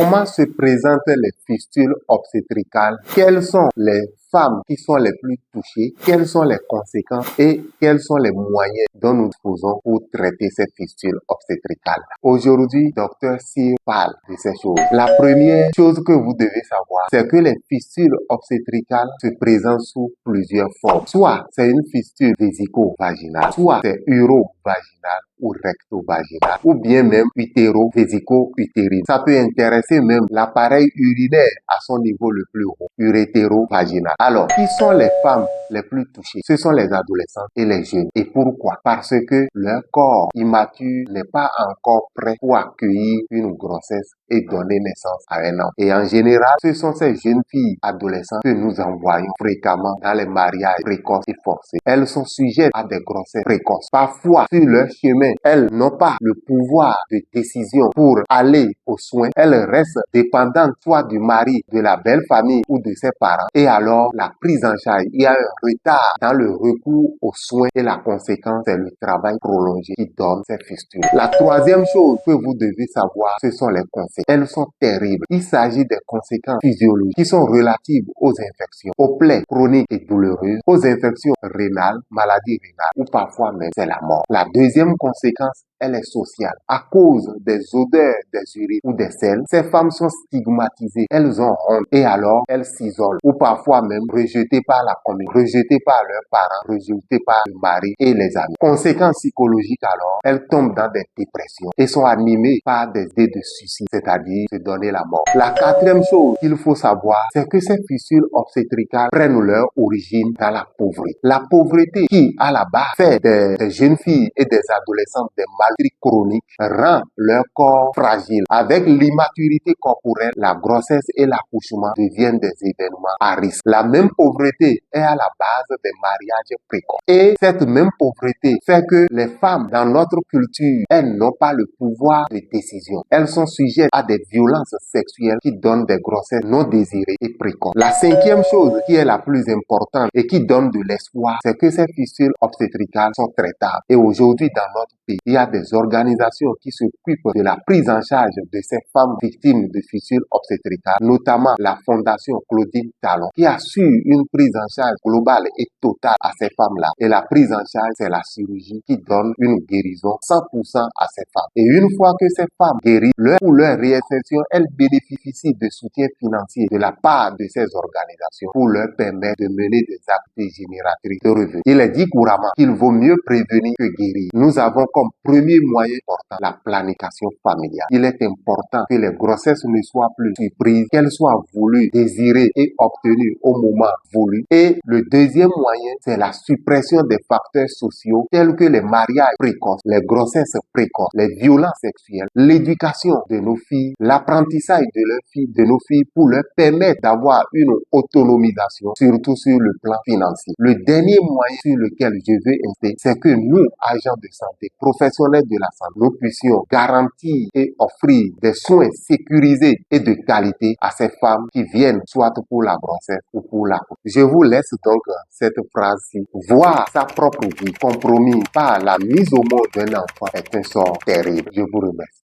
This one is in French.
Comment se présentent les fistules obstétricales? Quelles sont les femmes qui sont les plus touchées? Quelles sont les conséquences et quels sont les moyens dont nous disposons pour traiter ces fistules obstétricales? Aujourd'hui, Dr Cyr parle de ces choses. La première chose que vous devez savoir, c'est que les fistules obstétricales se présentent sous plusieurs formes. Soit c'est une fistule vésico-vaginale, soit c'est uro-vaginale ou recto-vaginale, ou bien même utéro-vésico-utérine. Ça peut intéresser même l'appareil urinaire à son niveau le plus haut, urétéro-vaginal. Alors, qui sont les femmes les plus touchées? Ce sont les adolescents et les jeunes. Et pourquoi? Parce que leur corps immature n'est pas encore prêt pour accueillir une grossesse et donner naissance à un enfant. Et en général, ce sont ces jeunes filles adolescentes que nous envoyons fréquemment dans les mariages précoces et forcés. Elles sont sujettes à des grossesses précoces. Parfois, sur leur chemin, elles n'ont pas le pouvoir de décision pour aller aux soins. Elles restent dépendantes soit du mari, de la belle famille ou de ses parents. Et alors, la prise en charge, il y a un retard dans le recours aux soins et la conséquence, c'est le travail prolongé qui donne ces fistules. La troisième chose que vous devez savoir, ce sont les conséquences. Elles sont terribles. Il s'agit des conséquences physiologiques qui sont relatives aux infections, aux plaies chroniques et douloureuses, aux infections rénales, maladies rénales ou parfois même c'est la mort. La deuxième conséquence, elle est sociale. À cause des odeurs des urines ou des selles, ces femmes sont stigmatisées, elles ont honte et alors elles s'isolent ou parfois même rejetées par la communauté, rejetées par leurs parents, rejetées par le mari et les amis. Conséquences psychologiques alors, elles tombent dans des dépressions et sont animées par des idées de suicide, c'est-à-dire se donner la mort. La quatrième chose qu'il faut savoir, c'est que ces fistules obstétricales prennent leur origine dans la pauvreté. La pauvreté qui, à la base, fait des jeunes filles et des adolescentes des maladies chroniques rend leur corps fragile. Avec l'immaturité corporelle, la grossesse et l'accouchement deviennent des événements à risque. La même pauvreté est à la base des mariages précoces. Et cette même pauvreté fait que les femmes dans notre culture, elles n'ont pas le pouvoir de décision. Elles sont sujettes à des violences sexuelles qui donnent des grossesses non désirées et précoces. La cinquième chose qui est la plus importante et qui donne de l'espoir, c'est que ces fistules obstétricales sont traitables. Et aujourd'hui, dans notre pays, il y a des organisations qui s'occupent de la prise en charge de ces femmes victimes de fistules obstétricales, notamment la Fondation Claudine Talon, qui assure une prise en charge globale et totale à ces femmes-là. Et la prise en charge, c'est la chirurgie qui donne une guérison 100% à ces femmes. Et une fois que ces femmes guérissent, pour leur réinsertion, elles bénéficient de soutien financier de la part de ces organisations pour leur permettre de mener des activités génératrices de revenus. Il est dit couramment qu'il vaut mieux prévenir que guérir. Nous avons comme premier moyen important la planification familiale. Il est important que les grossesses ne soient plus surprises, qu'elles soient voulues, désirées et obtenues au moment voulu. Et le deuxième moyen, c'est la suppression des facteurs sociaux tels que les mariages précoces, les grossesses précoces, les violences sexuelles, l'éducation de nos filles, l'apprentissage de nos filles pour leur permettre d'avoir une autonomisation, surtout sur le plan financier. Le dernier moyen sur lequel je veux insister, c'est que nous, agents de santé, professionnels de la santé, nous puissions garantir et offrir des soins sécurisés et de qualité à ces femmes qui viennent soit pour la grossesse ou pour la couche. Je vous laisse donc cette phrase-ci. Voir sa propre vie compromise par la mise au monde d'un enfant est un sort terrible. Je vous remercie.